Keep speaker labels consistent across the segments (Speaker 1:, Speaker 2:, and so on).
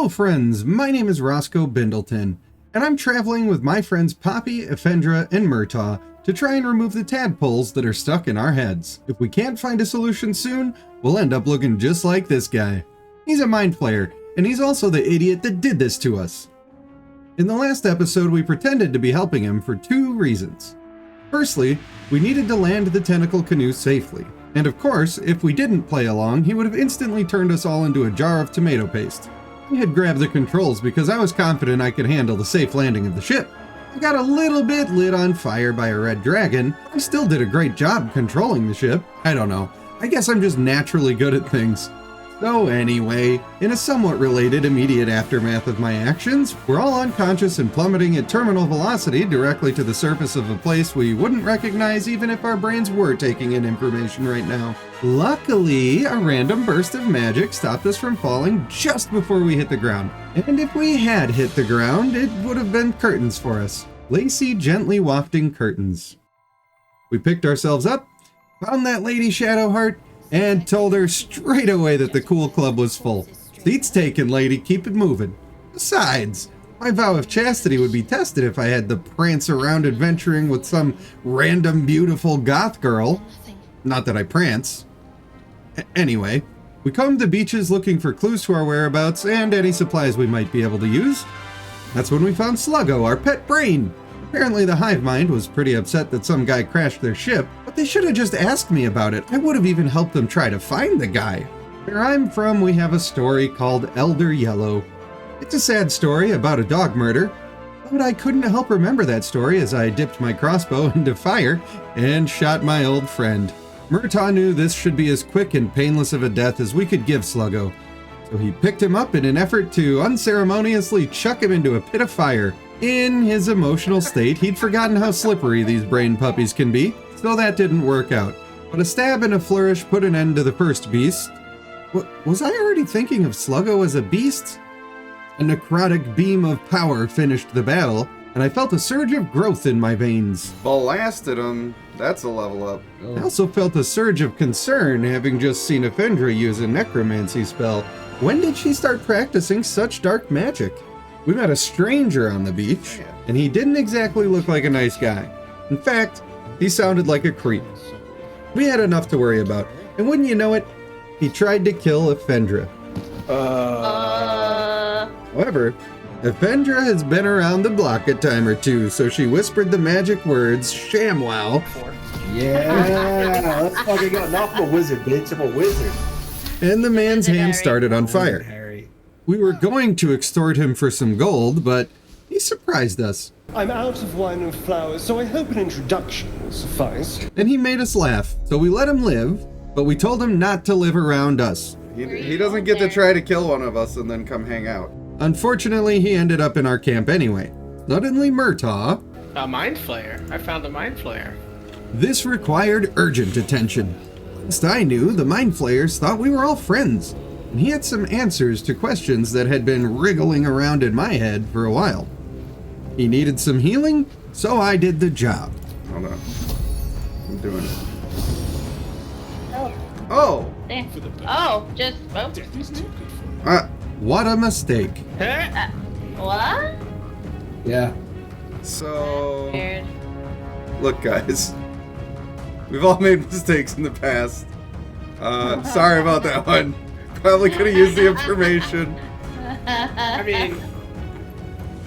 Speaker 1: Hello friends, my name is Roscoe Bindleton, and I'm traveling with my friends Poppy, Effendra, and Murtaugh to try and remove the tadpoles that are stuck in our heads. If we can't find a solution soon, we'll end up looking just like this guy. He's a mind flayer, and he's also the idiot that did this to us. In the last episode, we pretended to be helping him for two reasons. Firstly, we needed to land the tentacle canoe safely. And of course, if we didn't play along, he would have instantly turned us all into a jar of tomato paste. I had grabbed the controls because I was confident I could handle the safe landing of the ship. I got a little bit lit on fire by a red dragon. I still did a great job controlling the ship. I don't know. I guess I'm just naturally good at things. So anyway, in a somewhat related immediate aftermath of my actions, we're all unconscious and plummeting at terminal velocity directly to the surface of a place we wouldn't recognize even if our brains were taking in information right now. Luckily, a random burst of magic stopped us from falling just before we hit the ground. And if we had hit the ground, it would have been curtains for us. Lacy, gently wafting curtains. We picked ourselves up, found that lady Shadowheart, and told her straight away that the Cool Club was full. Seats taken, lady, keep it moving. Besides, my vow of chastity would be tested if I had to prance around adventuring with some random beautiful goth girl. Not that I prance. Anyway, we combed the beaches looking for clues to our whereabouts and any supplies we might be able to use. That's when we found Sluggo, our pet brain. Apparently the hive mind was pretty upset that some guy crashed their ship, but they should have just asked me about it. I would have even helped them try to find the guy. Where I'm from, we have a story called Elder Yellow. It's a sad story about a dog murder, but I couldn't help remember that story as I dipped my crossbow into fire and shot my old friend. Murtaugh knew this should be as quick and painless of a death as we could give Sluggo, so he picked him up in an effort to unceremoniously chuck him into a pit of fire. In his emotional state, he'd forgotten how slippery these brain puppies can be, so that didn't work out. But a stab and a flourish put an end to the first beast. Was I already thinking of Sluggo as a beast? A necrotic beam of power finished the battle, and I felt a surge of growth in my veins.
Speaker 2: Blasted him. That's a level up.
Speaker 1: I also felt a surge of concern, having just seen Effendra use a necromancy spell. When did she start practicing such dark magic? We met a stranger on the beach, and he didn't exactly look like a nice guy. In fact, he sounded like a creep. We had enough to worry about, and wouldn't you know it, he tried to kill Effendra. However, Effendra has been around the block a time or two, so she whispered the magic words, ShamWow.
Speaker 3: Yeah, let's fucking go. Not I'm a wizard, bitch. I'm a wizard.
Speaker 1: And the man's hand started on fire.
Speaker 3: Harry.
Speaker 1: We were going to extort him for some gold, but he surprised us.
Speaker 4: I'm out of wine and flowers, so I hope an introduction will suffice.
Speaker 1: And he made us laugh, so we let him live, but we told him not to live around us.
Speaker 2: He doesn't get to try to kill one of us and then come hang out.
Speaker 1: Unfortunately, he ended up in our camp anyway. Suddenly, Murtaugh.
Speaker 5: A mind flayer. I found a mind flayer.
Speaker 1: This required urgent attention. Last I knew, the mind flayers thought we were all friends, and he had some answers to questions that had been wriggling around in my head for a while. He needed some healing, so I did the job.
Speaker 2: Hold on. I'm doing it.
Speaker 6: Oh.
Speaker 2: Oh!
Speaker 1: What a mistake.
Speaker 6: What?
Speaker 3: Yeah.
Speaker 2: So...
Speaker 6: Weird.
Speaker 2: Look, guys. We've all made mistakes in the past. Sorry about that one. Probably could have used the information.
Speaker 5: I mean,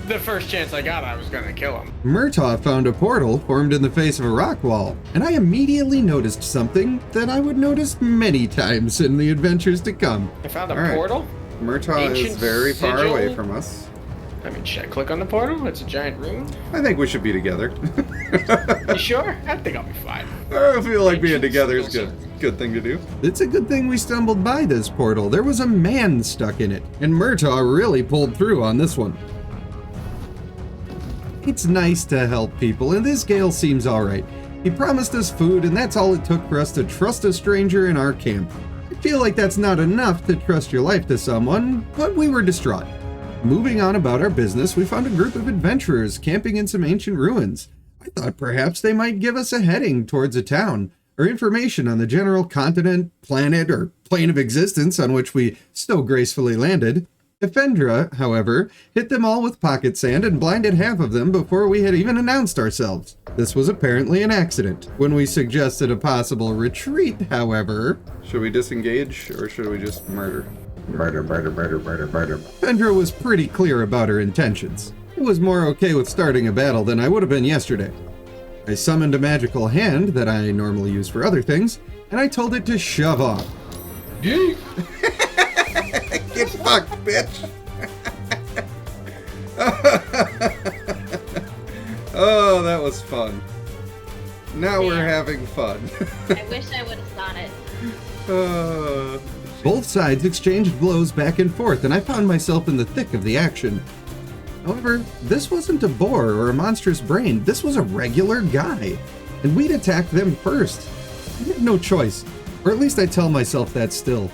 Speaker 5: the first chance I got, I was gonna kill him.
Speaker 1: Murtaugh found a portal formed in the face of a rock wall, and I immediately noticed something that I would notice many times in the adventures to come.
Speaker 5: I found a
Speaker 2: All right.
Speaker 5: portal.
Speaker 2: Murtaugh is
Speaker 5: Ancient
Speaker 2: very far
Speaker 5: sigil?
Speaker 2: away from us.
Speaker 5: I mean, should I click on the portal? It's a giant room.
Speaker 2: I think we should be together.
Speaker 5: You sure? I think I'll be fine.
Speaker 2: I feel like being together is good. Good thing to do.
Speaker 1: It's a good thing we stumbled by this portal. There was a man stuck in it, and Murtaugh really pulled through on this one. It's nice to help people, and this Gale seems alright. He promised us food, and that's all it took for us to trust a stranger in our camp. I feel like that's not enough to trust your life to someone, but we were distraught. Moving on about our business, we found a group of adventurers camping in some ancient ruins. I thought perhaps they might give us a heading towards a town, or information on the general continent, planet, or plane of existence on which we so gracefully landed. Effendra, however, hit them all with pocket sand and blinded half of them before we had even announced ourselves. This was apparently an accident. When we suggested a possible retreat, however...
Speaker 2: Should we disengage, or should we just murder?
Speaker 3: Murder.
Speaker 1: Effendra was pretty clear about her intentions. I was more okay with starting a battle than I would have been yesterday. I summoned a magical hand that I normally use for other things, and I told it to shove off.
Speaker 2: Get fucked, bitch! Oh, that was fun. Now we're having fun.
Speaker 6: I wish I would have thought it.
Speaker 1: Both sides exchanged blows back and forth, and I found myself in the thick of the action. However, this wasn't a boar or a monstrous brain. This was a regular guy, and we'd attacked them first. I had no choice, or at least I tell myself that still.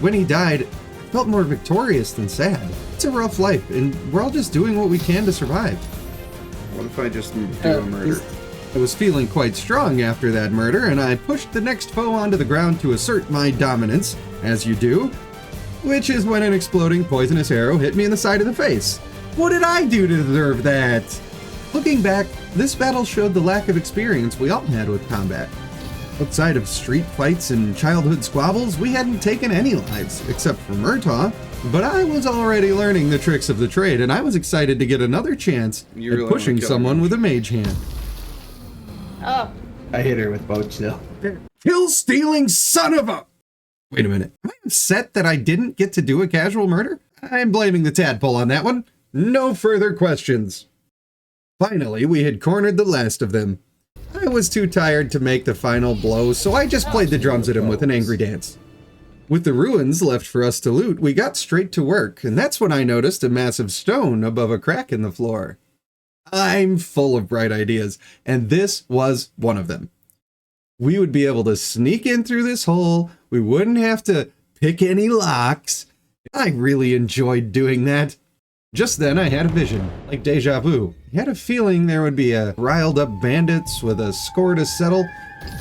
Speaker 1: When he died, I felt more victorious than sad. It's a rough life, and we're all just doing what we can to survive.
Speaker 2: What if I just do a murder?
Speaker 1: I was feeling quite strong after that murder, and I pushed the next foe onto the ground to assert my dominance, as you do, which is when an exploding poisonous arrow hit me in the side of the face. What did I do to deserve that? Looking back, this battle showed the lack of experience we all had with combat. Outside of street fights and childhood squabbles, we hadn't taken any lives, except for Murtaugh, but I was already learning the tricks of the trade, and I was excited to get another chance
Speaker 2: You
Speaker 1: at pushing someone with a mage hand.
Speaker 6: Oh,
Speaker 3: I hit her with both still.
Speaker 1: Kill-stealing son of a... Wait a minute. Am I upset that I didn't get to do a casual murder? I'm blaming the tadpole on that one. No further questions. Finally, we had cornered the last of them. I was too tired to make the final blow, so I just played the drums at him with an angry dance. With the ruins left for us to loot, we got straight to work, and that's when I noticed a massive stone above a crack in the floor. I'm full of bright ideas, and this was one of them. We would be able to sneak in through this hole, we wouldn't have to pick any locks. I really enjoyed doing that. Just then I had a vision, like deja vu. I had a feeling there would be a riled up bandits with a score to settle.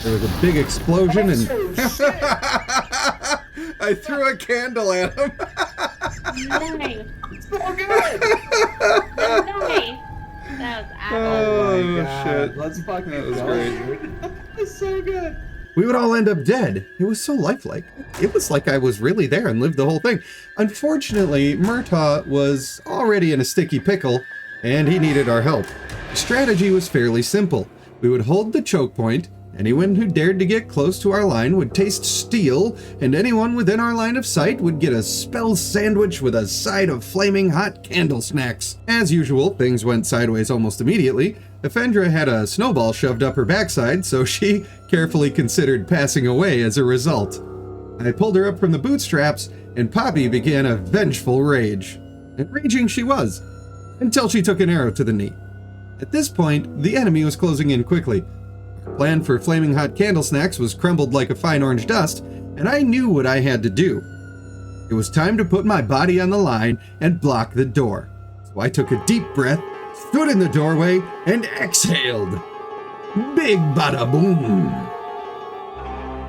Speaker 1: There was a big explosion and...
Speaker 2: I threw a candle at him.
Speaker 6: nice.
Speaker 3: So good!
Speaker 6: Nice. That was awesome.
Speaker 2: Oh,
Speaker 3: my God.
Speaker 2: shit.
Speaker 3: Let's fucking
Speaker 2: That was
Speaker 3: go,
Speaker 2: great.
Speaker 3: dude. It's so good.
Speaker 1: we would all end up dead. It was so lifelike. It was like I was really there and lived the whole thing. Unfortunately, Murtaugh was already in a sticky pickle, and he needed our help. The strategy was fairly simple. We would hold the choke point. Anyone who dared to get close to our line would taste steel, and anyone within our line of sight would get a spell sandwich with a side of flaming hot candle snacks. As usual, things went sideways almost immediately. Effendra had a snowball shoved up her backside, so she carefully considered passing away as a result. I pulled her up from the bootstraps, and Poppy began a vengeful rage. And raging she was, until she took an arrow to the knee. At this point, the enemy was closing in quickly. Our plan for flaming hot candle snacks was crumbled like a fine orange dust, and I knew what I had to do. It was time to put my body on the line and block the door. So I took a deep breath, stood in the doorway, and exhaled. Big bada boom.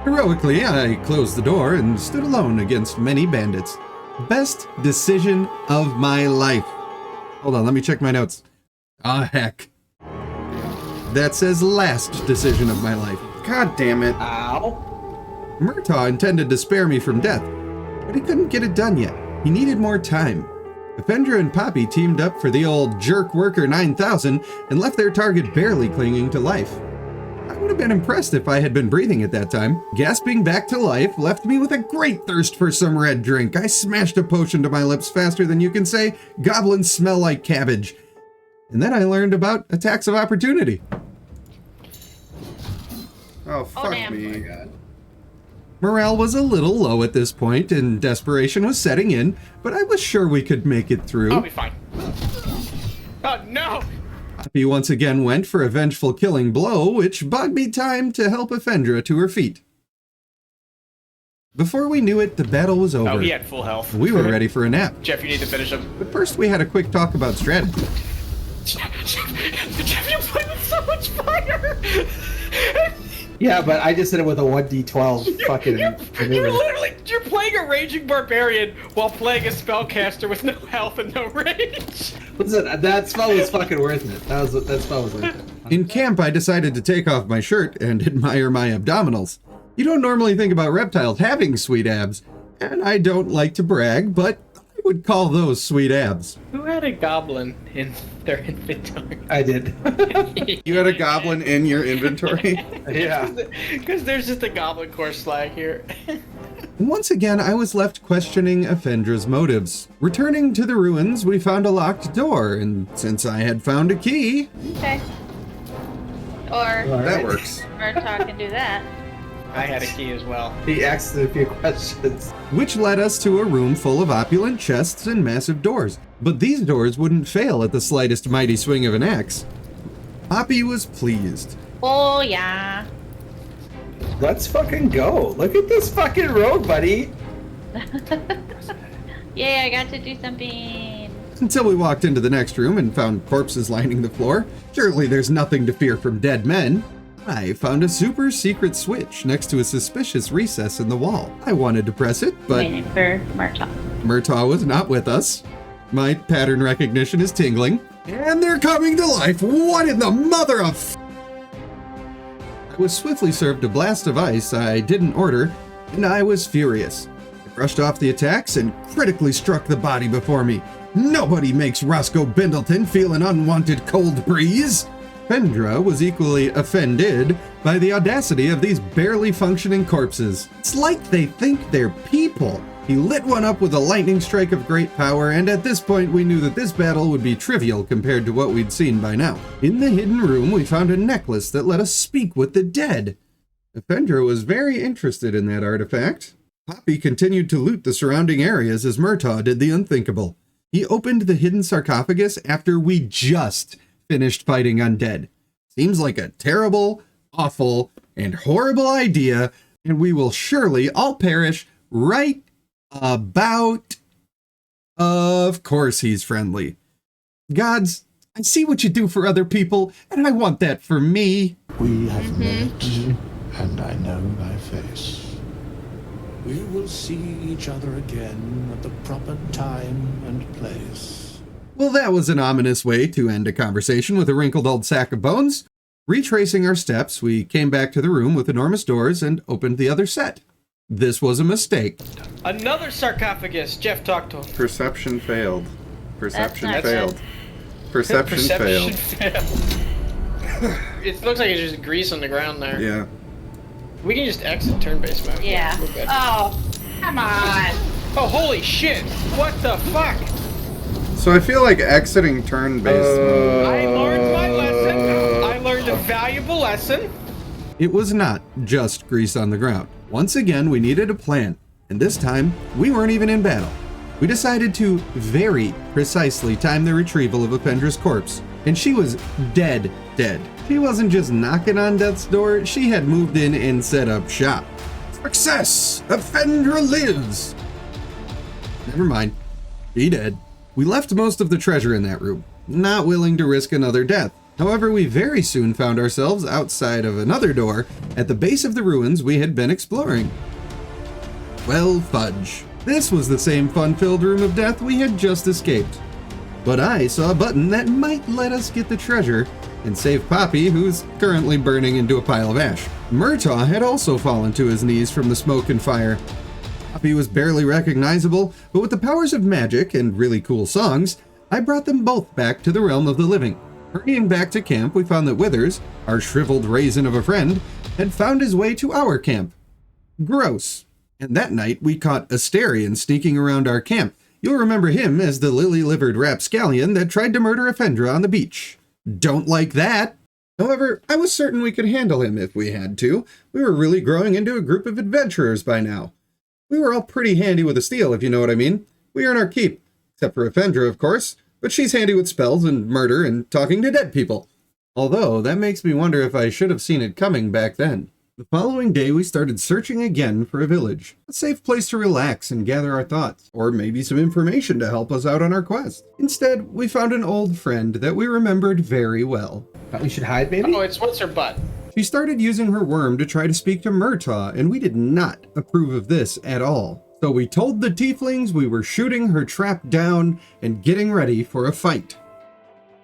Speaker 1: Heroically, I closed the door and stood alone against many bandits. Best decision of my life. Hold on, let me check my notes. Ah, heck. That says last decision of my life.
Speaker 2: God damn it.
Speaker 3: Ow.
Speaker 1: Murtaugh intended to spare me from death, but he couldn't get it done yet. He needed more time. Effendra and Poppy teamed up for the old Jerk Worker 9000 and left their target barely clinging to life. I would have been impressed if I had been breathing at that time. Gasping back to life left me with a great thirst for some red drink. I smashed a potion to my lips faster than you can say, goblins smell like cabbage. And then I learned about attacks of opportunity.
Speaker 2: Oh, fuck
Speaker 6: damn.
Speaker 2: me.
Speaker 3: Oh my God.
Speaker 1: Morale was a little low at this point, and desperation was setting in, but I was sure we could make it through.
Speaker 5: I'll be fine. Oh, no!
Speaker 1: Poppy once again went for a vengeful killing blow, which bought me time to help Effendra to her feet. Before we knew it, the battle was over.
Speaker 5: Oh, he had full health.
Speaker 1: We were ready for a nap.
Speaker 5: Jeff, you need to finish him.
Speaker 1: But first we had a quick talk about strategy.
Speaker 5: Jeff, you played with so much fire!
Speaker 3: Yeah, but I just did it with a 1d12 fucking maneuver.
Speaker 5: You're playing a raging barbarian while playing a spellcaster with no health and no rage.
Speaker 3: Listen, that spell was fucking worth it. That spell was worth it.
Speaker 1: In camp, I decided to take off my shirt and admire my abdominals. You don't normally think about reptiles having sweet abs, and I don't like to brag, but I would call those sweet abs.
Speaker 5: Who had a goblin in their inventory?
Speaker 3: I did.
Speaker 2: You had a goblin in your inventory?
Speaker 3: Yeah.
Speaker 5: Because there's just a goblin core slag here.
Speaker 1: Once again, I was left questioning Effendra's motives. Returning to the ruins, we found a locked door, and since I had found a key...
Speaker 6: Okay. Or
Speaker 2: That works.
Speaker 6: Murtaugh can do that.
Speaker 5: I had a key as well.
Speaker 3: He asked a few questions.
Speaker 1: which led us to a room full of opulent chests and massive doors. But these doors wouldn't fail at the slightest mighty swing of an axe. Poppy was pleased.
Speaker 6: Oh, yeah.
Speaker 3: Let's fucking go. Look at this fucking road, buddy.
Speaker 6: Yay, I got to do something.
Speaker 1: Until we walked into the next room and found corpses lining the floor. Surely there's nothing to fear from dead men. I found a super secret switch next to a suspicious recess in the wall. I wanted to press it, but
Speaker 6: Waiting for Murtaugh.
Speaker 1: Murtaugh was not with us. My pattern recognition is tingling. And they're coming to life! What in the mother of... I was swiftly served a blast of ice I didn't order, and I was furious. I brushed off the attacks and critically struck the body before me. Nobody makes Roscoe Bindleton feel an unwanted cold breeze! Fendra was equally offended by the audacity of these barely functioning corpses. It's like they think they're people. He lit one up with a lightning strike of great power, and at this point we knew that this battle would be trivial compared to what we'd seen by now. In the hidden room, we found a necklace that let us speak with the dead. Fendra was very interested in that artifact. Poppy continued to loot the surrounding areas as Murtaugh did the unthinkable. He opened the hidden sarcophagus after we just finished fighting undead. Seems like a terrible, awful, and horrible idea, and we will surely all perish right about... Of course he's friendly. Gods, I see what you do for other people, and I want that for me.
Speaker 7: We have met, and I know thy face. We will see each other again at the proper time and place.
Speaker 1: Well, that was an ominous way to end a conversation with a wrinkled old sack of bones. Retracing our steps, we came back to the room with enormous doors and opened the other set. This was a mistake.
Speaker 5: Another sarcophagus. Jeff talked to him.
Speaker 2: Perception failed. Perception
Speaker 6: That's not
Speaker 2: failed. Perception failed.
Speaker 5: It looks like it's just grease on the ground there.
Speaker 2: Yeah.
Speaker 5: We can just exit turn-based mode.
Speaker 6: Yeah.
Speaker 5: We're good.
Speaker 6: Oh, come on.
Speaker 5: Oh, holy shit! What the fuck?
Speaker 2: So I feel like exiting turn-based mode.
Speaker 5: I learned my lesson. I learned a valuable lesson.
Speaker 1: It was not just grease on the ground. Once again, we needed a plan, and this time, we weren't even in battle. We decided to very precisely time the retrieval of Effendra's corpse, and she was dead. She wasn't just knocking on death's door, she had moved in and set up shop. Success! Effendra lives! Never mind. She dead. We left most of the treasure in that room, not willing to risk another death. However, we very soon found ourselves outside of another door at the base of the ruins we had been exploring. Well, fudge. This was the same fun-filled room of death we had just escaped. But I saw a button that might let us get the treasure and save Poppy, who's currently burning into a pile of ash. Murtaugh had also fallen to his knees from the smoke and fire. Poppy was barely recognizable, but with the powers of magic and really cool songs, I brought them both back to the realm of the living. Hurrying back to camp, we found that Withers, our shriveled raisin of a friend, had found his way to our camp. Gross. And that night, we caught Asterion sneaking around our camp. You'll remember him as the lily-livered rapscallion that tried to murder Effendra on the beach. Don't like that. However, I was certain we could handle him if we had to. We were really growing into a group of adventurers by now. We were all pretty handy with a steel, if you know what I mean. We earn our keep. Except for Effendra, of course. But she's handy with spells and murder and talking to dead people. Although, that makes me wonder if I should have seen it coming back then. The following day, we started searching again for a village. A safe place to relax and gather our thoughts. Or maybe some information to help us out on our quest. Instead, we found an old friend that we remembered very well.
Speaker 3: Thought we should hide, maybe?
Speaker 5: Oh, it's what's her butt?
Speaker 1: She started using her worm to try to speak to Murtaugh, and we did not approve of this at all. So we told the tieflings we were shooting her trap down and getting ready for a fight.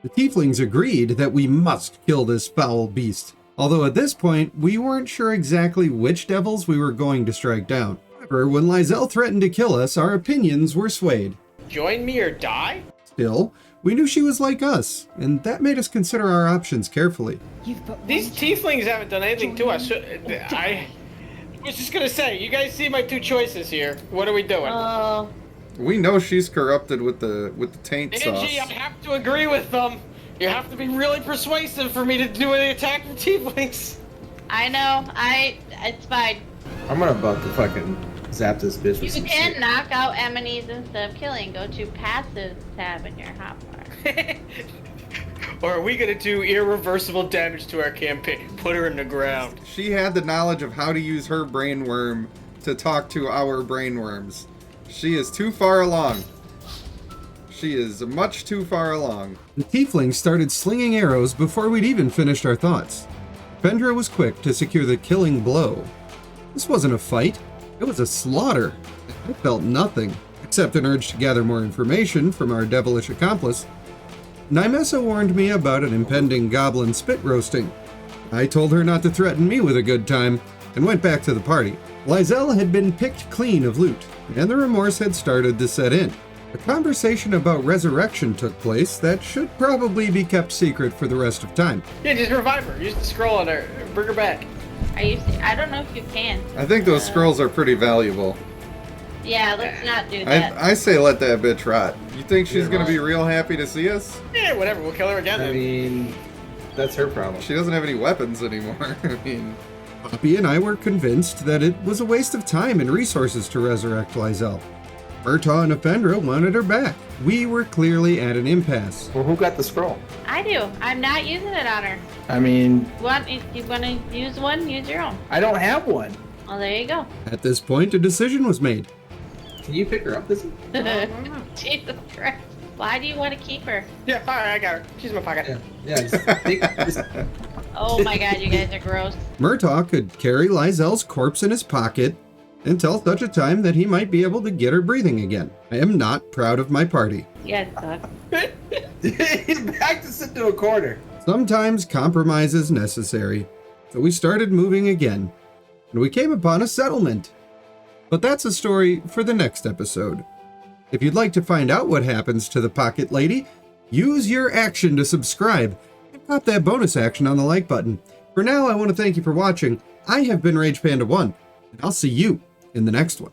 Speaker 1: The tieflings agreed that we must kill this foul beast, although at this point we weren't sure exactly which devils we were going to strike down. However, when Lysel threatened to kill us, our opinions were swayed.
Speaker 5: Join me or die?
Speaker 1: Still, we knew she was like us, and that made us consider our options carefully.
Speaker 5: These tieflings haven't done anything to us. I was just gonna say, you guys see my two choices here. What are we doing?
Speaker 6: Oh,
Speaker 2: We know she's corrupted with the taint sauce.
Speaker 5: Angie, I have to agree with them. You have to be really persuasive for me to do any attack the tieflings.
Speaker 6: I know. It's fine.
Speaker 3: I'm about to fucking zap this bitch with
Speaker 6: You
Speaker 3: some
Speaker 6: can
Speaker 3: shit.
Speaker 6: knock out enemies instead of killing. Go to passive tab in your hotbar.
Speaker 5: Or are we gonna do irreversible damage to our campaign? Put her in the ground.
Speaker 2: She had the knowledge of how to use her brain worm to talk to our brain worms. She is too far along. She is much too far along.
Speaker 1: The tieflings started slinging arrows before we'd even finished our thoughts. Fendra was quick to secure the killing blow. This wasn't a fight, it was a slaughter. I felt nothing, except an urge to gather more information from our devilish accomplice. Nymessa warned me about an impending goblin spit roasting. I told her not to threaten me with a good time, and went back to the party. Lysel had been picked clean of loot, and the remorse had started to set in. A conversation about resurrection took place that should probably be kept secret for the rest of time.
Speaker 5: Yeah, just revive her. Use the scroll on her. Bring her back.
Speaker 6: I don't know if you can.
Speaker 2: I think those scrolls are pretty valuable.
Speaker 6: Yeah, let's not do that.
Speaker 2: I say let that bitch rot. You think she's gonna be real happy to see us?
Speaker 5: Yeah, whatever. We'll kill her again.
Speaker 3: I
Speaker 5: then.
Speaker 3: mean, that's her problem.
Speaker 2: She doesn't have any weapons anymore. I mean,
Speaker 1: Poppy and I were convinced that it was a waste of time and resources to resurrect Lysel. Murtaugh and Effendra wanted her back. We were clearly at an impasse.
Speaker 3: Well, who got the scroll?
Speaker 6: I do. I'm not using it on her.
Speaker 3: I mean,
Speaker 6: If you want to use one, use your own.
Speaker 3: I don't have one.
Speaker 6: Well, there you go.
Speaker 1: At this point, a decision was made.
Speaker 3: Can you pick her up, Lizzie?
Speaker 6: Jesus Christ. Why do you want to keep her?
Speaker 5: Yeah, alright, I got her. She's in my pocket.
Speaker 3: Yeah, just
Speaker 6: Oh my god, you guys are gross.
Speaker 1: Murtaugh could carry Lysel's corpse in his pocket until such a time that he might be able to get her breathing again. I am not proud of my party.
Speaker 6: You guys suck.
Speaker 3: He's back to sit to a corner.
Speaker 1: Sometimes compromise is necessary, so we started moving again, and we came upon a settlement. But that's a story for the next episode. If you'd like to find out what happens to the Pocket Lady, use your action to subscribe and pop that bonus action on the like button. For now, I want to thank you for watching. I have been Rage Panda 1, and I'll see you in the next one.